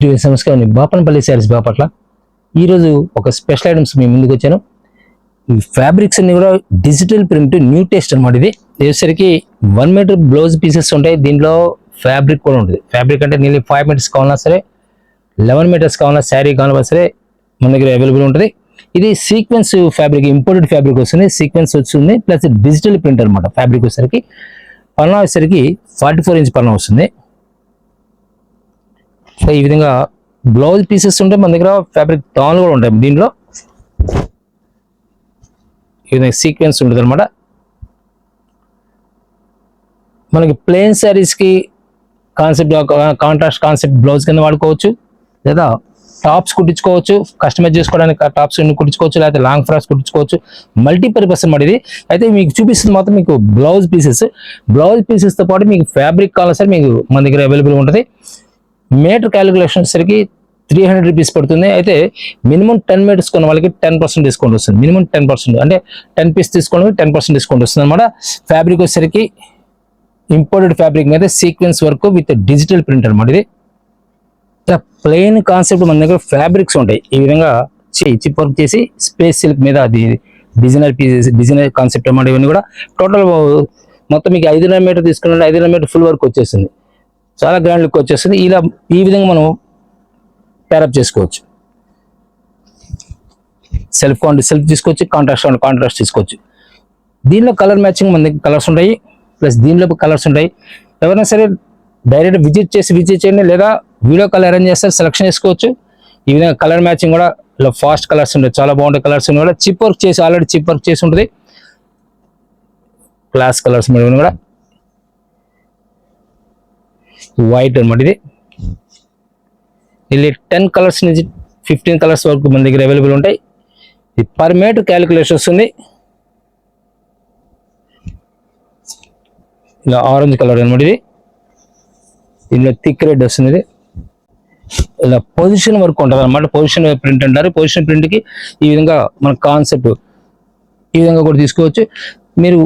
నమస్కారం. బాపనపల్లి శారీస్ బాపట్ల. ఈరోజు ఒక స్పెషల్ ఐటమ్స్ మీ ముందుకు వచ్చాను. ఈ ఫ్యాబ్రిక్స్ అన్ని కూడా డిజిటల్ ప్రింట్ న్యూ టేస్ట్ అనమాట. ఇది వచ్చేసరికి 1 మీటర్ బ్లౌజ్ పీసెస్ ఉంటాయి. దీంట్లో ఫ్యాబ్రిక్ కూడా ఉంటుంది. ఫ్యాబ్రిక్ అంటే నీళ్ళు 5 మీటర్స్ కావాలన్నా సరే, 11 మీటర్స్ కావాలన్నా, శారీ కావాలన్నా సరే మన దగ్గర అవైలబుల్ ఉంటుంది. ఇది సీక్వెన్స్ ఫ్యాబ్రిక్, ఇంపోర్టెడ్ ఫ్యాబ్రిక్ వస్తుంది, సీక్వెన్స్ వస్తుంది, ప్లస్ డిజిటల్ ప్రింట్ అనమాట. ఫ్యాబ్రిక్ వచ్చేసరికి పన్నా వచ్చేసరికి 44 ఇంచ్ పన్నా వస్తుంది. సో ఈ విధంగా బ్లౌజ్ పీసెస్ ఉంటాయి మన దగ్గర, ఫ్యాబ్రిక్ తాన్లు కూడా ఉంటాయి. దీంట్లో ఈ విధంగా సీక్వెన్స్ ఉంటుంది అనమాట. మనకి ప్లెయిన్ శారీస్కి కాన్సెప్ట్, కాంట్రాస్ట్ కాన్సెప్ట్ బ్లౌజ్ కింద వాడుకోవచ్చు, లేదా టాప్స్ కుట్టించుకోవచ్చు, కస్టమైజ్ చేసుకోవడానికి టాప్స్ కుట్టించుకోవచ్చు, లేకపోతే లాంగ్ ఫ్రాక్స్ కుట్టించుకోవచ్చు. మల్టీపర్పస్ అనమాట ఇది. అయితే మీకు చూపిస్తుంది మాత్రం మీకు బ్లౌజ్ పీసెస్. బ్లౌజ్ పీసెస్తో పాటు మీకు ఫ్యాబ్రిక్ కావాలని సరే మీకు మన దగ్గర అవైలబుల్ ఉంటుంది. మీటర్ క్యాలిక్యులేషన్ వచ్చేసరికి 300 రూపీస్ పడుతుంది. అయితే మినిమం 10 మీటర్స్ కొన్న వాళ్ళకి 10% డిస్కౌంట్ వస్తుంది. మినిమం 10%, అంటే 10 పీస్ తీసుకోవడం 10% డిస్కౌంట్ వస్తుంది అనమాట. ఫ్యాబ్రిక్ వచ్చేసరికి ఇంపోర్టెడ్ ఫ్యాబ్రిక్ మీద sequence work with digital print అనమాట. ఇది ప్లెయిన్ కాన్సెప్ట్ మన దగ్గర ఫ్యాబ్రిక్స్ ఉంటాయి. ఈ విధంగా చిప్ వర్క్ చేసి స్పేస్ సిల్క్ మీద అది డిజైనర్ పీసెస్, డిజైనర్ కాన్సెప్ట్ అనమాట. ఇవన్నీ కూడా టోటల్ మొత్తం మీకు 5.5 మీటర్ తీసుకున్న 5.5 మీటర్ ఫుల్ వర్క్ వచ్చేస్తుంది. చాలా గ్రాండ్ లుక్ వచ్చేస్తుంది. ఇలా ఈ విధంగా మనం ప్యారప్ చేసుకోవచ్చు. సెల్ఫ్ తీసుకోవచ్చు, కాంట్రాస్ట్ తీసుకోవచ్చు. దీనిలో కలర్ మ్యాచింగ్ మన దగ్గర కలర్స్ ఉంటాయి, ప్లస్ దీనిలో కలర్స్ ఉంటాయి. ఎవరైనా సరే డైరెక్ట్ విజిట్ చేయండి, లేదా వీడియో కాల్ అరేంజ్ చేస్తారు, సెలెక్షన్ చేసుకోవచ్చు. ఈ విధంగా కలర్ మ్యాచింగ్ కూడా ఇలా ఫాస్ట్ కలర్స్ ఉంటాయి, చాలా బాగుంటాయి కలర్స్ కూడా. చిప్ వర్క్ చేసి, ఆల్రెడీ చిప్ వర్క్ చేసి ఉంటుంది. క్లాస్ కలర్స్ మీద కూడా వైట్ అనమాట. ఇది 10 కలర్స్ నుంచి 15 కలర్స్ వరకు మన దగ్గర అవైలబుల్ ఉంటాయి. ఇది పర్ మీటర్ క్యాలిక్యులేషన్ వస్తుంది. ఇలా ఆరెంజ్ కలర్ అనమాట. ఇది దీనిలో థిక్ రెడ్ వస్తుంది. ఇది ఇలా పొజిషన్ వర్క్ ఉంటుంది అనమాట. పొజిషన్ ప్రింట్ అంటారు. పొజిషన్ ప్రింట్కి ఈ విధంగా మన కాన్సెప్ట్ ఈ విధంగా కూడా తీసుకోవచ్చు. మీరు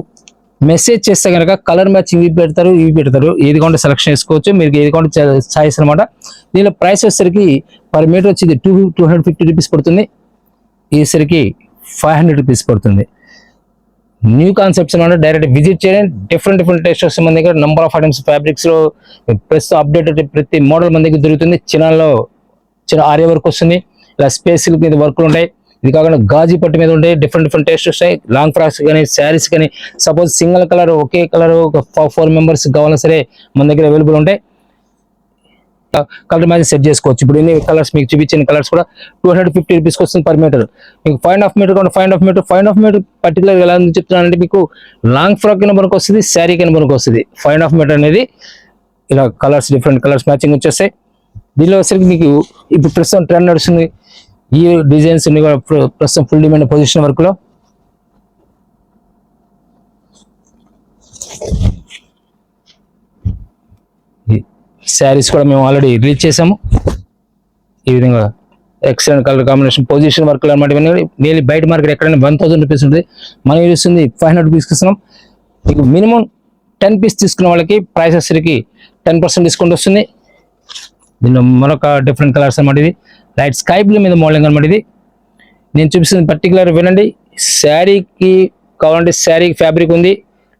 మెసేజ్ చేస్తే కనుక కలర్ మ్యాచింగ్ ఇవి పెడతారు, ఏది కావాలంటే సెలెక్షన్ చేసుకోవచ్చు. మీరు ఏది కావాలంటే చాయిస్ అనమాట. దీనిలో ప్రైస్ వచ్చేసరికి పర్ మీటర్ వచ్చి 250 రూపీస్ పడుతుంది. ఈసరికి 500 రూపీస్ పడుతుంది. న్యూ కాన్సెప్ట్స్ అనమాట. డైరెక్ట్ విజిట్ చేయండి. డిఫరెంట్ టేస్ట్ వస్తుంది మన దగ్గర. నెంబర్ ఆఫ్ ఐటమ్స్ ఫ్యాబ్రిక్స్ లో ప్రస్తుతం అప్డేటెడ్ ప్రతి మోడల్ మన దగ్గర దొరుకుతుంది. చిన్న ఆర్య వర్క్ వస్తుంది, ఇలా స్పేస్ మీద వర్క్లు ఉంటాయి. ఇది కాకుండా గాజీ పట్టు మీద ఉంటాయి. డిఫరెంట్ టేస్ట్ వస్తాయి. లాంగ్ ఫ్రాక్స్ కానీ, శారీస్ కానీ, సపోజ్ సింగిల్ కలర్ ఒకే కలర్ ఒక 4 మెంబర్స్ కావాలన్నా సరే మన దగ్గర అవైలబుల్ ఉంటాయి. కలర్ మ్యాచింగ్ సెట్ చేసుకోవచ్చు. ఇప్పుడు ఎన్ని కలర్స్ మీకు చూపించిన కలర్స్ కూడా 250 రూపీస్కి వస్తుంది పర్ మీటర్. మీకు 5.5 మీటర్ కావాలి, 5.5 మీటర్ పర్టికులర్ ఎలా చెప్తున్నానంటే, మీకు లాంగ్ ఫ్రాక్ కింద మనకు వస్తుంది, శారీ కింద మనకు వస్తుంది. 5.5 మీటర్ అనేది ఇలా కలర్స్, డిఫరెంట్ కలర్స్ మ్యాచింగ్ వచ్చేస్తాయి. దీనిలో వచ్చేసరికి మీకు ఇప్పుడు ప్రస్తుతం ట్రెండ్ నడుస్తుంది. ఈ డిజైన్స్ ప్రస్తుతం ఫుల్ డిమాండ్ పొజిషన్ వర్క్ లో. శారీస్ కూడా మేము ఆల్రెడీ రిలీజ్ చేసాము. ఈ విధంగా excellent colour combination position work అనమాట. నేను బయట మార్కెట్ ఎక్కడైనా 1000 రూపీస్ ఉంటుంది, మనం ఇస్తుంది 500 రూపీస్కి ఇస్తున్నాం. మీకు మినిమం 10 పీస్ తీసుకున్న వాళ్ళకి ప్రైస్ వచ్చేసరికి 10% డిస్కౌంట్ వస్తుంది. దీనిలో మరొక డిఫరెంట్ కలర్స్ అనమాట. ఇది లైట్ స్కై బ్లూ మీద మోడలింగ్ అనమాట. ఇది నేను చూపిస్తుంది పర్టికులర్ వినండి. శారీకి కావాలంటే శారీకి ఫ్యాబ్రిక్ ఉంది,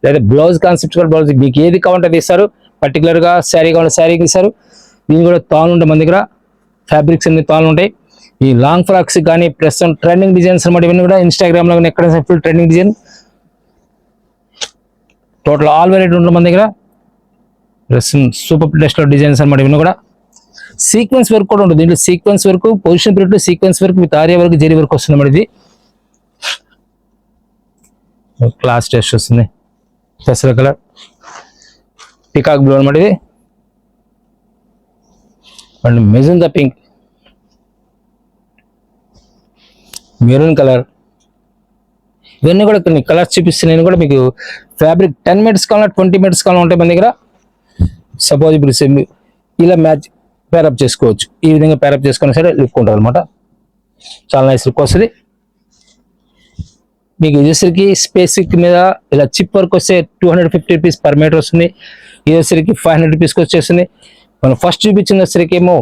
లేదా బ్లౌజ్ కాన్సెప్ట్ కూడా బ్లౌజ్ మీకు ఏది కావాలంటే అది ఇస్తారు. పర్టికులర్గా శారీ కావాలంటే శారీకి ఇస్తారు. దీని కూడా తాళ్ళు ఉంటాయి మన దగ్గర. ఫ్యాబ్రిక్స్ అన్ని తాళ్ళు ఉంటాయి. ఈ లాంగ్ ఫ్రాక్స్ కానీ ప్రస్తుతం ట్రెండింగ్ డిజైన్స్ అనమాట. ఇవన్నీ కూడా ఇన్స్టాగ్రామ్లో కానీ ఎక్కడ full trending design. Total all variety ఉంటుంది మన దగ్గర. సూపర్ టెస్ట్లో డిజైన్స్ అనమాట. ఇవన్నీ కూడా సీక్వెన్స్ వర్క్ కూడా ఉంటుంది. దీంట్లో sequence work, position print, sequence work with array work, జెరీ వర్క్ వస్తుంది అన్నమాట. ఇది క్లాస్ టెస్ట్ వస్తుంది. పెసర కలర్, పికాక్ బ్లూ అనమాట. ఇది and magenta pink, maroon colour. ఇవన్నీ కూడా కొన్ని కలర్స్ చూపిస్తున్నాయి. కూడా మీకు ఫ్యాబ్రిక్ 10 మీటర్స్ కావాలన్నా 20 మీటర్స్ కావాలన్నా ఉంటాయి మన దగ్గర. సపోజ్ ఇప్పుడు ఇలా మ్యాచ్ ప్యారప్ చేసుకోవచ్చు. ఈ విధంగా ప్యారప్ చేసుకున్న సరే లుక్ ఉంటుంది అనమాట. చాలా నైస్ లుక్ వస్తుంది. మీకు వచ్చేసరికి స్పేసిక్ మీద ఇలా చిప్ వర్క్ వస్తే 250 రూపీస్ పర్ మీటర్ వస్తుంది. ఇది వచ్చేసరికి 500 రూపీస్కి వచ్చేస్తుంది. మనం ఫస్ట్ చూపించిన వచ్చేసరికి ఏమో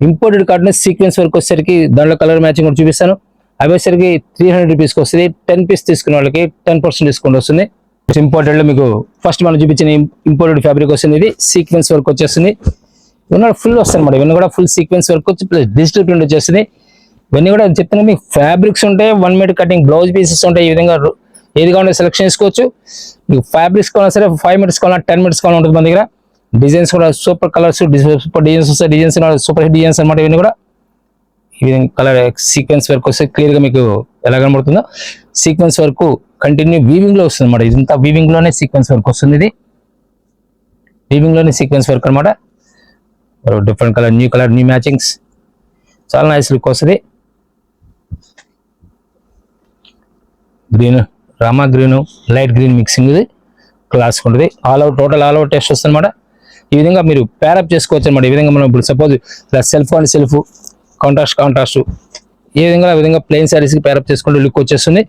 ఇంపోర్టెడ్ కాటన్ సీక్వెన్స్ వర్క్ వచ్చేసరికి దాంట్లో కలర్ మ్యాచింగ్ కూడా చూపిస్తాను. అవి వచ్చేసరికి 300 రూపీస్కి వస్తుంది. 10 పీస్ తీసుకున్న వాళ్ళకి 10% డిస్కౌంట్ వస్తుంది. ఇంపోర్టెడ్ లో మీకు ఫస్ట్ మనం చూపించిన ఇంపోర్టెడ్ ఫ్యాబ్రిక్ వస్తుంది. ఇది సీక్వెన్స్ వర్క్ వచ్చేస్తుంది. ఇవన్నీ ఫుల్ వస్తాయి అన్నమాట. ఇవన్నీ కూడా ఫుల్ సీక్వెన్స్ వర్క్ వచ్చి ప్లస్ డిజిటల్ ప్రింట్ వచ్చేస్తుంది. ఇవన్నీ కూడా చెప్తున్నా మీకు ఫ్యాబ్రిక్స్ ఉంటాయి, 1 మీటర్ కటింగ్ బ్లౌజ్ పీసెస్ ఉంటాయి. ఈ విధంగా ఏది కావాలంటే సెలెక్షన్ చేసుకోవచ్చు. మీకు ఫ్యాబ్రిక్స్ కావాలా సరే 5 మీటర్స్ కావాలా 10 మీటర్స్ కావాలా ఉంటుంది మన దగ్గర. డిజైన్స్ కూడా సూపర్ కలర్స్, సూపర్ డిజైన్స్ వస్తాయి. డిజైన్స్ సూపర్ హిట్ డిజైన్స్ అనమాట. ఇవన్నీ కూడా ఈ విధంగా కలర్ సీక్వెన్స్ వర్క్ వస్తే క్లియర్ గా మీకు ఎలా కనబడుతుందో. సీక్వెన్స్ వర్క్ కంటిన్యూ వీవింగ్ లో వస్తుంది అనమాట. ఇదంతా వీవింగ్ లోనే సీక్వెన్స్ వర్క్ వస్తుంది. ఇది వీవింగ్ లోనే సీక్వెన్స్ వర్క్ అనమాట. డిఫరెంట్ కలర్, న్యూ మ్యాచింగ్స్, చాలా నైస్ లుక్ వస్తుంది. Green, Rama green, light green mixing, ఇది క్లాస్ ఉంటుంది. టోటల్ ఆల్ అవుట్ టెస్ట్ వస్తుంది అనమాట. ఈ విధంగా మీరు ప్యారప్ చేసుకోవచ్చు అనమాట. ఈ విధంగా మనం ఇప్పుడు సపోజ్ ఇలా సెల్ఫ్ అండ్ సెల్ఫ్, కాంట్రాస్ట్ ఏ విధంగా ఆ విధంగా ప్లెయిన్ శారీస్ కి ప్యారప్ చేసుకుంటే లుక్ వచ్చేస్తుంది.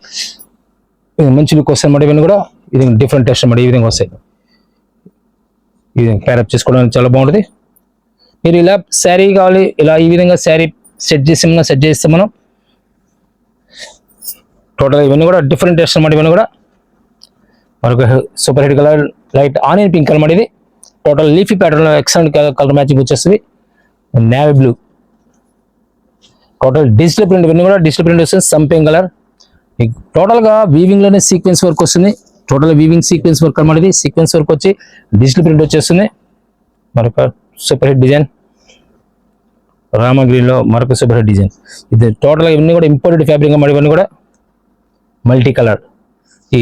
మంచి లుక్ వస్తుంది అనమాట. ఇవన్నీ కూడా ఇది డిఫరెంట్ టెస్ట్ అనమాట. ఈ విధంగా వస్తాయి. ఈ విధంగా ప్యారప్ చేసుకోవడానికి చాలా బాగుంటుంది. మీరు ఇలా శారీ కావాలి, ఇలా ఈ విధంగా శారీ సెట్ చేస్తే మనం టోటల్ ఇవన్నీ కూడా డిఫరెంట్ టెస్ట్ అనమాట. ఇవన్నీ కూడా మనకు super hit colour, light onion pink అనమాట. ఇది టోటల్ లీఫీ ప్యాటర్న్ లో ఎక్సలెంట్ కలర్ మ్యాచింగ్ వచ్చేస్తుంది. Navy blue, total digital print, ఇవన్నీ కూడా డిజిటల్ ప్రింట్ వస్తుంది. సంపింగ్ కలర్, టోటల్ గా వీవింగ్ లోనే సీక్వెన్స్ వర్క్ వస్తుంది. టోటల్ వీవింగ్ సీక్వెన్స్ వర్క్ అనమాట. ఇది సీక్వెన్స్ వర్క్ వచ్చి డిజిటల్ ప్రింట్ వచ్చేస్తుంది. మరొక super hit design, Rama green లో మరొక సూపర్ హిట్ డిజైన్. ఇది టోటల్ ఇవన్నీ కూడా ఇంపోర్టెడ్ ఫ్యాబ్రిక్ అన్నమాట. ఇవన్నీ కూడా మల్టీ కలర్.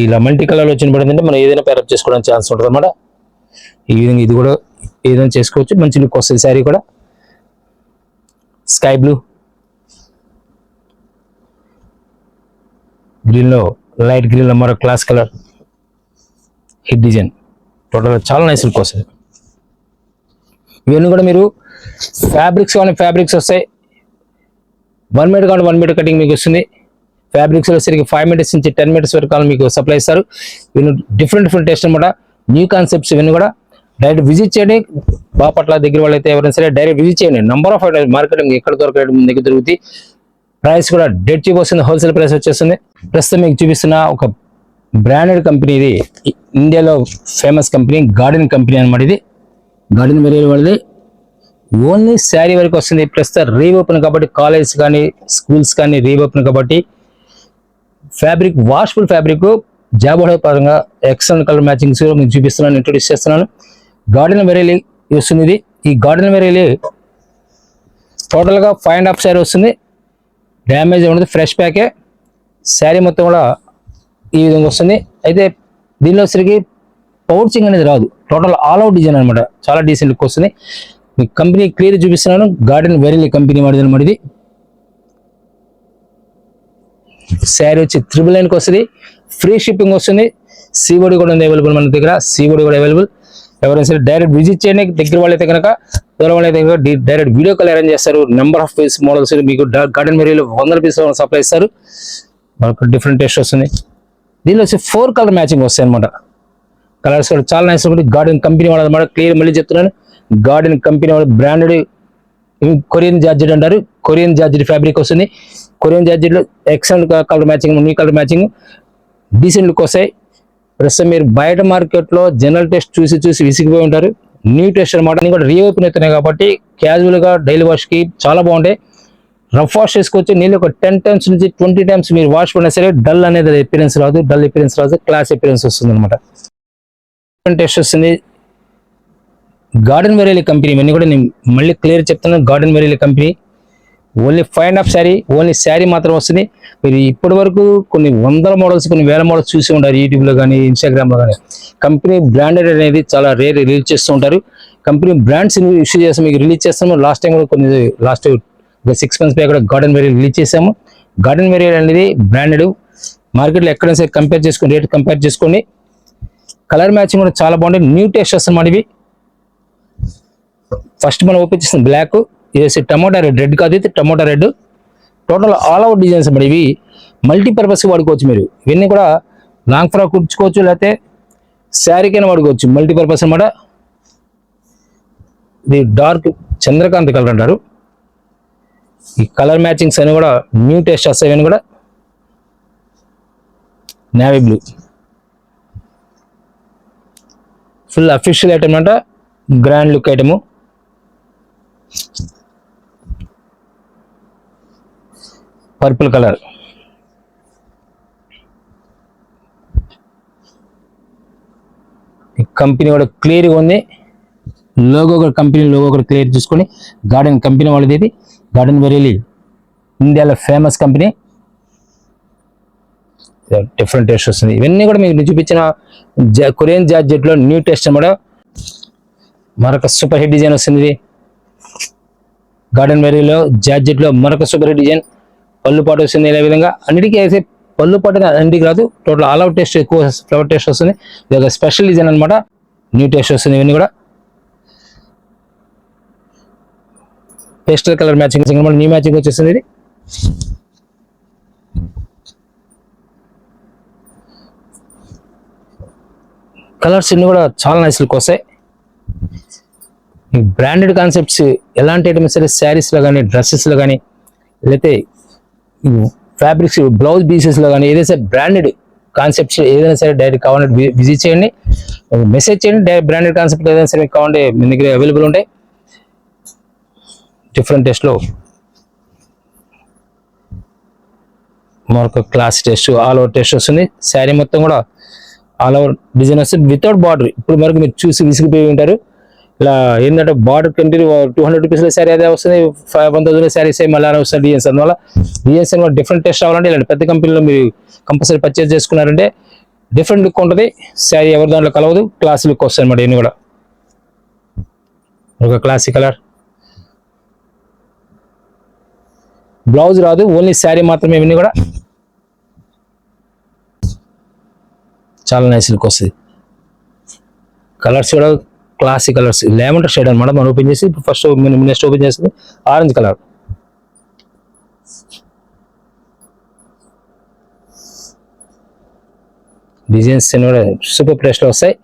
ఇలా మల్టీ కలర్ వచ్చిన పడిందంటే మనం ఏదైనా ప్యారప్ చేసుకోవడానికి ఛాన్స్ ఉంటుంది అనమాట. ఈ విధంగా ఇది కూడా ఏదైనా చేసుకోవచ్చు. మంచి లుక్ వస్తుంది శారీ కూడా. స్కై బ్లూ, గ్రీన్ లో లైట్ గ్రీన్ లో మరో class colour hit design. Total చాలా నైస్ లుక్ వస్తుంది. ఇవన్నీ కూడా మీరు ఫ్యాబ్రిక్స్ కానీ ఫ్యాబ్రిక్స్ వస్తాయి. 1 మీటర్ కానీ 1 మీటర్ కటింగ్ మీకు వస్తుంది. ఫ్యాబ్రిక్స్ వచ్చేసరికి 5 మీటర్స్ నుంచి 10 మీటర్స్ వరకు మీకు సప్లై ఇస్తారు. ఇవన్నీ డిఫరెంట్ టేస్ట్ అనమాట. న్యూ కాన్సెప్ట్స్ ఇవన్నీ కూడా. డైరెక్ట్ విజిట్ చేయండి. బాపట్ల దగ్గర వాళ్ళైతే ఎవరైనా సరే డైరెక్ట్ విజిట్ చేయండి. నంబర్ ఆఫ్ మార్కెటింగ్ ఎక్కడ దొరకలేదు మీ దగ్గర దొరుకుతాయి. ప్రైస్ కూడా డెడ్ చీప్ వస్తుంది. హోల్సేల్ ప్రైస్ వచ్చేస్తుంది. ప్రస్తుతం మీకు చూపిస్తున్న ఒక బ్రాండెడ్ కంపెనీ, ఇది ఇండియాలో ఫేమస్ కంపెనీ గార్డెన్ కంపెనీ అనమాట. ఇది గార్డెన్ వెరీ వాళ్ళది. ఓన్లీ శారీ వరకు వస్తుంది. ప్రస్తుతం రీఓపెన్ కాబట్టి కాలేజ్ కానీ స్కూల్స్ కానీ రీఓపెన్ కాబట్టి ఫ్యాబ్రిక్ వాష్ఫుల్ ఫ్యాబ్రిక్ జాబ్ పరంగా ఎక్సలెంట్ కలర్ మ్యాచింగ్స్ మీకు చూపిస్తున్నాను, ఇంట్రొడ్యూస్ చేస్తున్నాను. గార్డెన్ వెరైలీ వస్తుంది. ఇది ఈ గార్డెన్ వెరైలీ టోటల్ గా 5.5 శారీ వస్తుంది. డ్యామేజ్ ఉండదు, ఫ్రెష్ ప్యాకే. శారీ మొత్తం కూడా ఈ విధంగా వస్తుంది. అయితే దీనిలో సరికి పౌచింగ్ అనేది రాదు. టోటల్ ఆల్ అవుట్ డిజైన్ అనమాట. చాలా డీసెంట్ లుక్ వస్తుంది. మీ కంపెనీ క్లియర్ చూపిస్తున్నాను. గార్డెన్ వెరైలీ కంపెనీ వాడిది అనమాట. ఇది శారీ వచ్చి 999 వస్తుంది. ఫ్రీ షిప్పింగ్ వస్తుంది. సీఓడి కూడా ఉంది అవైలబుల్ మన దగ్గర. సీఓడి కూడా అవైలబుల్. ఎవరైనా సరే డైరెక్ట్ విజిట్ చేయండి. దగ్గర వాళ్ళైతే కనుక, దూరం వాళ్ళైతే కనుక డైరెక్ట్ వీడియో కాల్ అరేంజ్ చేస్తారు. నెంబర్ ఆఫ్ పీస్ మోడల్స్ మీకు గార్డెన్ వెరైటీలో 100 పీసులు సప్లై ఇస్తారు. మనకు డిఫరెంట్ టేస్ట్ వస్తుంది. దీనిలో వచ్చి 4 కలర్ మ్యాచింగ్ వస్తాయి అనమాట. కలర్స్ కూడా చాలా నైస్ ఉంటుంది. గార్డెన్ కంపెనీ వాడు అనమాట. క్లియర్ మళ్ళీ చెప్తున్నాను. గార్డెన్ కంపెనీ వాడు బ్రాండెడ్ కొరియన్ జార్జెట్ అంటారు. కొరియన్ జార్జెట్ ఫ్యాబ్రిక్ వస్తుంది. కొరియన్ జార్జెట్ లో excellent colour matching, new colour matching, decent look వస్తాయి. ప్రస్తుతం మీరు బయట మార్కెట్ లో జనరల్ టెస్ట్ చూసి విసిగిపోయి ఉంటారు. న్యూ టెస్ట్ అనమాట. కూడా రీఓపెన్ అవుతున్నాయి కాబట్టి క్యాజువల్ గా డైలీ వాష్ కి చాలా బాగుంటాయి. రఫ్ వాష్ చేసుకోవచ్చు. నీళ్ళు ఒక 10 టైమ్స్ నుంచి 20 టైమ్స్ మీరు వాష్ పడినా సరే డల్ అనేది అపిరెన్స్ రాదు. క్లాస్ అపిరెన్స్ వస్తుంది అనమాట. టెస్ట్ వస్తుంది. గార్డెన్ వెరైలీ కంపెనీ ఇవన్నీ కూడా నేను మళ్ళీ క్లియర్ చెప్తున్నాను. Garden Vareli company only 5.5 sari, only sari మాత్రం వస్తుంది. మీరు ఇప్పటి వరకు కొన్ని 100 మోడల్స్, కొన్ని 1000 మోడల్స్ చూసి ఉంటారు యూట్యూబ్ లో కానీ ఇన్స్టాగ్రామ్ లో కానీ. కంపెనీ బ్రాండెడ్ అనేది చాలా రేర్ రిలీజ్ చేస్తూ ఉంటారు. కంపెనీ బ్రాండ్స్ ఇష్యూ చేస్తాం, మీకు రిలీజ్ చేస్తాము. లాస్ట్ టైం కూడా లాస్ట్ 6 months బ్యాక్ కూడా గార్డెన్ వెరైటీ రిలీజ్ చేసాము. గార్డెన్ వెరైటీ అనేది బ్రాండెడ్. మార్కెట్లో ఎక్కడైనా సరే కంపేర్ చేసుకుని రేట్ కంపేర్ చేసుకోండి. కలర్ మ్యాచింగ్ కూడా చాలా బాగుంటుంది. న్యూ టేస్ట్ వస్తుంది ఇవి. ఫస్ట్ మనం ఓపెన్ చేసిన బ్లాక్, ఇది టమోటా రెడ్ కాదు, ఇది tomato red. Total all out designs అన్నమాట. ఇవి మల్టీపర్పస్ వాడుకోవచ్చు. మీరు ఇవన్నీ కూడా లాంగ్ ఫ్రాక్ కుట్టుకోవచ్చు, లేకపోతే శారీకైనా వాడుకోవచ్చు. మల్టీపర్పస్ అన్నమాట. ఇది డార్క్ చంద్రకాంత్ కలర్ అంటారు. ఈ కలర్ మ్యాచింగ్స్ అని కూడా న్యూ టేస్ట్ వస్తాయి. ఇవన్నీ కూడా navy blue full official item అంట, grand look item. Purple colour, company కూడా క్లియర్గా ఉంది. లోగో కూడా కంపెనీ లోగో కూడా క్లియర్ చూసుకొని, గార్డెన్ కంపెనీ వాళ్ళది ఇది. గార్డెన్ వెరీలీ ఇండియాలో ఫేమస్ కంపెనీ. డిఫరెంట్ టేస్ట్ వస్తుంది. ఇవన్నీ కూడా మీకు చూపించిన కొరియన్ జార్జెట్లో న్యూ టేస్ట్ అనమాట. మరొక సూపర్ హిట్ డిజైన్ వస్తుంది. గార్డెన్ వెరీలో జార్జెట్లో మరొక సూపర్ హిట్ డిజైన్. పళ్ళు పాటు వస్తుంది. ఇదే విధంగా అన్నిటికీ అయితే పళ్ళు పాటు అన్నిటికీ రాదు, టోటల్ ఆల్ అవుట్ టేస్ట్ ఎక్కువ ఫ్లవర్ టేస్ట్ వస్తుంది. ఇది ఒక స్పెషల్ డిజైన్ అనమాట. న్యూ టేస్ట్ వస్తుంది. ఇవన్నీ కూడా pastel colour matching, new matching వచ్చేస్తుంది. ఇది కలర్స్ ఇన్ని కూడా చాలా నైస్ లుక్ వస్తాయి. బ్రాండెడ్ కాన్సెప్ట్స్ ఎలాంటి ఐటమ్స్ సరే, శారీస్లో కానీ, డ్రెస్సెస్లో కానీ, లేకపోతే ఫ్యాబ్రిక్స్ బ్లౌజ్ పీసెస్లో కానీ, ఏదైతే బ్రాండెడ్ కాన్సెప్ట్స్ ఏదైనా సరే డైరెక్ట్ కావాలంటే విజిట్ చేయండి, మెసేజ్ చేయండి. డైరెక్ట్ బ్రాండెడ్ కాన్సెప్ట్ ఏదైనా సరే మీకు కావాలంటే మీ దగ్గర అవైలబుల్ ఉంటాయి. డిఫరెంట్ టేస్ట్లో మరొక class taste, all over taste వస్తుంది. శారీ మొత్తం కూడా ఆల్ ఓవర్ డిజైన్ వస్తుంది వితౌట్ బార్డర్. ఇప్పుడు వరకు మీరు చూసి విసిగిపోయి ఉంటారు. ఇలా ఏంటంటే బార్డర్ కంటిన్యూ 200 రూపీస్లో శారీ అదే వస్తుంది, 1000 శారీస్ మళ్ళీ వస్తుంది డిజైన్స్. అందువల్ల డిజైన్స్ అని డిఫరెంట్ టేస్ట్ అవ్వాలంటే ఇలాంటి పెద్ద కంపెనీలో మీరు కంపల్సరీ పర్చేస్ చేసుకున్నారంటే డిఫరెంట్ లుక్ ఉంటుంది. శారీ ఎవరి దాంట్లో కలవదు, క్లాస్ లుక్ వస్తుంది అనమాట. ఇవన్నీ కూడా ఒక క్లాసిక్ కలర్. బ్లౌజ్ రాదు, ఓన్లీ శారీ మాత్రమే. ఇవన్నీ కూడా చాలా నైస్ లుక్ వస్తుంది. కలర్స్ కూడా క్లాసిక్ కలర్స్, లెవెండర్ షేడ్ అనమాట. మనం ఓపెన్ చేసి ఫస్ట్ నెక్స్ట్ ఓపెన్ చేస్తుంది ఆరెంజ్ కలర్. డిజైన్స్ కూడా సూపర్ ప్లేస్లో వస్తాయి.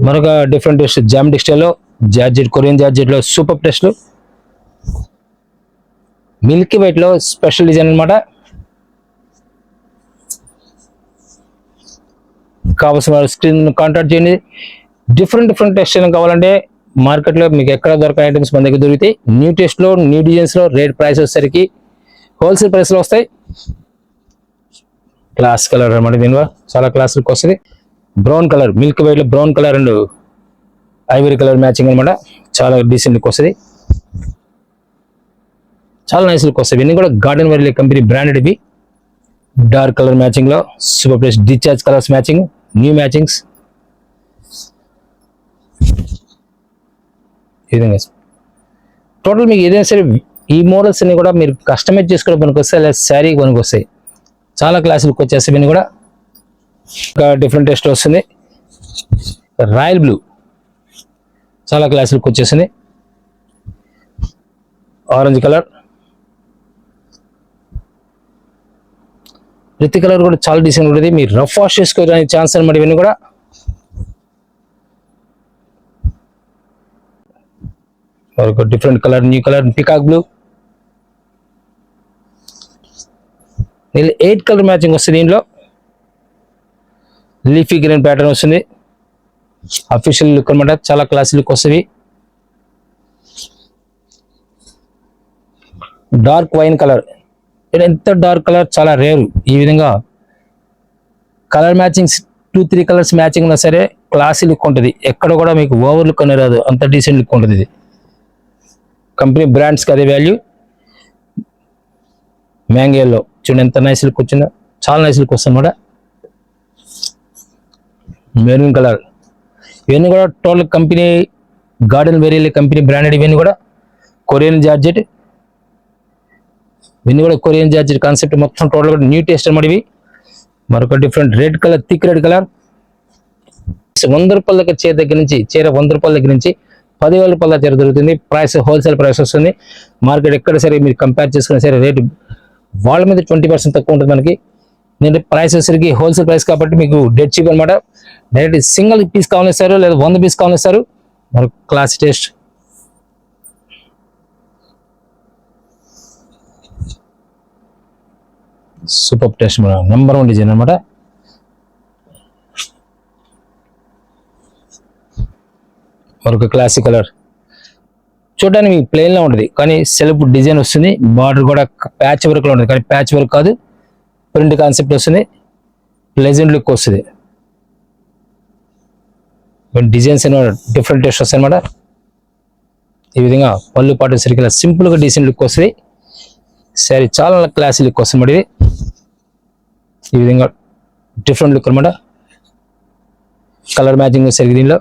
మరొక డిఫరెంట్ టేస్ట్ జామెట్రిక్ స్టైల్లో జార్జెట్, కొరియన్ జార్జెట్లో సూపర్ టేస్ట్లు. మిల్కీ వైట్లో స్పెషల్ డిజైన్ అనమాట. కావాల్సిన స్క్రీన్ కాంటాక్ట్ చేయండి. డిఫరెంట్ టెస్ట్ కావాలంటే మార్కెట్లో మీకు ఎక్కడ దొరకని ఐటమ్స్ మన దగ్గర దొరుకుతాయి. న్యూ టేస్ట్లో, న్యూ డిజైన్స్లో రేట్ ప్రైస్ వచ్చేసరికి హోల్సేల్ ప్రైస్లో వస్తాయి. క్లాస్ కలర్ అనమాట. దీనివల్ల చాలా క్లాస్ లుక్ వస్తుంది. బ్రౌన్ కలర్, మిల్క్ వైట్లో brown colour and ivory colour matching అనమాట. చాలా డీసెంట్ లుక్ వస్తుంది, చాలా నైస్ లుక్ వస్తాయి. ఇవన్నీ కూడా గార్డెన్ వెరీ కంపెనీ బ్రాండెడ్. ఇవి డార్క్ కలర్ మ్యాచింగ్ లో super place discharge colours matching, new matchings. Total మీకు ఏదైనా సరే ఈ మోడల్స్ అన్ని కూడా మీరు కస్టమైజ్ చేసుకోవడం పనికి వస్తాయి, లేదా శారీ కొనికి వస్తాయి. చాలా క్లాస్ లుక్ వచ్చేస్తాయి. ఇవన్నీ కూడా ఇంకా డిఫరెంట్ టేస్ట్ వస్తుంది. రాయల్ బ్లూ చాలా క్లాస్ లుక్ వచ్చేసింది. ఆరెంజ్ కలర్, ప్రతి కలర్ కూడా చాలా డీసెంట్ ఉంటుంది. మీరు రఫ్ వాష్ చేసుకోవడానికి ఛాన్స్ అనమాట. ఇవన్నీ కూడా ఒక different colour, new colour peacock blue. 8 colour matching వస్తుంది. దీంట్లో లీఫీ గ్రీన్ ప్యాటర్న్ వస్తుంది. అఫీషియల్ లుక్ అనమాట. చాలా క్లాస్ లుక్ వస్తుంది. డార్క్ వైన్ కలర్, ఎంత డార్క్ కలర్ చాలా రేరు. ఈ విధంగా కలర్ మ్యాచింగ్స్ 2-3 కలర్స్ మ్యాచింగ్ ఉన్నా సరే క్లాసీ లుక్ ఉంటుంది. ఎక్కడ కూడా మీకు ఓవర్ లుక్ అనేది రాదు, అంత డీసెంట్ లుక్ ఉంటుంది. ఇది కంపెనీ బ్రాండ్స్కి అదే వాల్యూ. మ్యాంగోలో చూడండి ఎంత నైస్ లుక్ వచ్చిందో, చాలా నైస్ లుక్ వస్తుంది అనమాట. మెరూన్ కలర్, ఇవన్నీ కూడా total company garden very company branded. ఇవన్నీ కూడా కొరియన్ జార్జెట్. ఇవన్నీ కూడా కొరియన్ జార్జెట్ కాన్సెప్ట్ మొత్తం టోటల్ కూడా న్యూ టేస్ట్ అనమాట. ఇవి మరొక different red colour, thick red colour. 100 రూపాయల దగ్గర చీర దగ్గర నుంచి, చీర 100 రూపాయల దగ్గర నుంచి 10,000 రూపాయల చీర దొరుకుతుంది. ప్రైస్ హోల్సేల్ ప్రైస్ వస్తుంది. మార్కెట్ ఎక్కడ సరే మీరు కంపేర్ చేసుకున్నా సరే రేటు వాళ్ళ మీద 20% తక్కువ ఉంటుంది మనకి. నేను ప్రైస్ వచ్చేసరికి హోల్సేల్ ప్రైస్ కాబట్టి మీకు డెడ్ చీప్ అనమాట. డైరెక్ట్ సింగిల్ పీస్ కావాలిస్తారు లేదా 100 పీస్ కావాలిస్తారు. మరి క్లాస్ టేస్ట్ సూపర్ టేస్ట్ మన నెంబర్ 1 డిజైన్ అనమాట. మరొక క్లాసిక్ కలర్ చూడడానికి ప్లెయిన్ లో ఉంటుంది కానీ సెల్ఫ్ డిజైన్ వస్తుంది. బార్డర్ కూడా ప్యాచ్ వర్క్ లో ఉంటుంది కానీ ప్యాచ్ వర్క్ కాదు, ప్రింట్ కాన్సెప్ట్ వస్తుంది. ప్లెజెంట్ లుక్ వస్తుంది. డిజైన్స్ డిఫరెంట్ టేస్ట్ వస్తాయి అనమాట. ఈ విధంగా పళ్ళు పాటు సరికి సింపుల్ గా డీసెంట్ లుక్ వస్తుంది. శారీ చాలా క్లాసీ లుక్ వస్తుంది ఇది. ఈ విధంగా డిఫరెంట్ లుక్ అనమాట. కలర్ మ్యాచింగ్ వచ్చేసరికి దీనిలో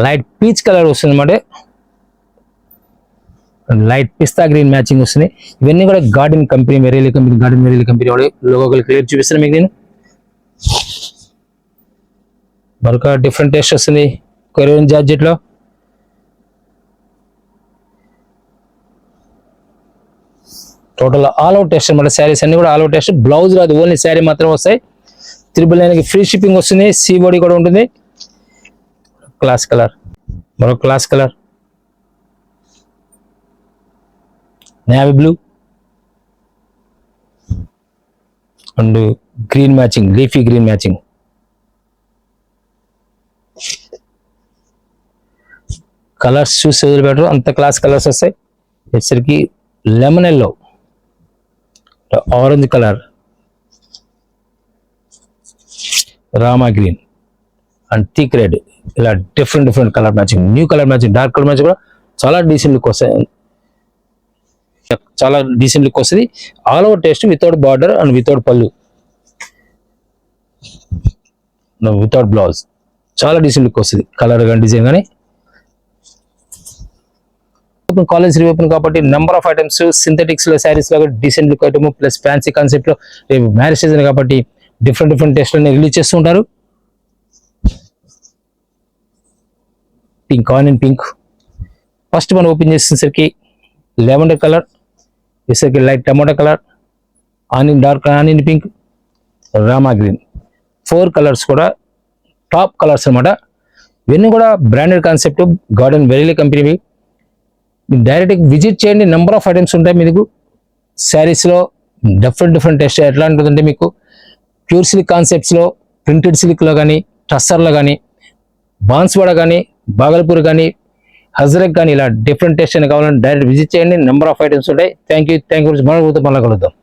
లైట్ పీచ్ కలర్ వస్తుంది అనమాట. లైట్ పిస్తా గ్రీన్ మ్యాచింగ్ వస్తుంది. ఇవన్నీ కూడా గార్డెన్ కంపెనీ వెరైలీ కంపెనీ వాడి లోగో క్లియర్ చూపిస్తాను మీకు నేను. మరొక డిఫరెంట్ టేస్ట్ వస్తుంది కొరియన్ జార్జెట్ లో. టోటల్ ఆల్ అవుట్ టెస్ట్ అనమాట. శారీస్ అన్ని కూడా ఆల్ అవుట్ టెస్ట్. బ్లౌజ్ రాదు, ఓన్లీ శారీ మాత్రం వస్తాయి. 999 ఫ్రీ షిప్పింగ్ వస్తుంది. సీబోడీ కూడా ఉంటుంది. క్లాస్ కలర్ మరొక class colour navy blue and green matching, leafy green matching. Colours చూసి వదిలిపెట్టరు, అంత క్లాస్ కలర్స్ వస్తాయి. వచ్చేసరికి lemon yellow, orange colour, Rama green and thick red. ఇలా different colour matching, new colour matching, dark colour matching కూడా చాలా decent look వస్తాయి. చాలా డీసెంట్ లుక్ వస్తుంది. All over taste without border and without పళ్ళు, వితౌట్ బ్లౌజ్. చాలా డీసెంట్ లుక్ వస్తుంది. Colour కానీ డిజైన్ కానీ. కాలేజ్ రీఓపెన్ కాబట్టి నెంబర్ ఆఫ్ ఐటమ్స్ సింథటిక్స్ లో శారీస్ లో decent look item plus fancy concept లో రేపు మ్యారేజ్ సీజన్ కాబట్టి డిఫరెంట్ టేస్ట్ లని రిలీజ్ చేస్తూ ఉంటారు. Pink, onion pink. ఫస్ట్ మనం ఓపెన్ చేసేసరికి లెవెండర్ కలర్, వేసరికి light tomato colour, onion dark onion pink, Rama green. 4 colours కూడా టాప్ కలర్స్ అనమాట. ఇవన్నీ కూడా బ్రాండెడ్ కాన్సెప్ట్ గార్డెన్ వెరైలీ కంపెనీవి. మీరు డైరెక్ట్ విజిట్ చేయండి. నెంబర్ ఆఫ్ ఐటమ్స్ ఉంటాయి మీకు శారీస్లో. డిఫరెంట్ టెస్ట్ ఎట్లా ఉంటుందంటే మీకు ప్యూర్ సిల్క్ కాన్సెప్ట్స్లో, ప్రింటెడ్ సిల్క్లో కానీ, టస్సర్లో కానీ, బాన్స్వాడ కానీ, బాగల్పూర్ కానీ, హజరక్ కానీ ఇలా డిఫరెంట్ టెస్ట్ అని కావాలంటే డైరెక్ట్ విజిట్ చేయండి. నెంబర్ ఆఫ్ ఐటమ్స్ ఉంటాయి. థ్యాంక్ యూ మళ్ళీ కలుద్దాం.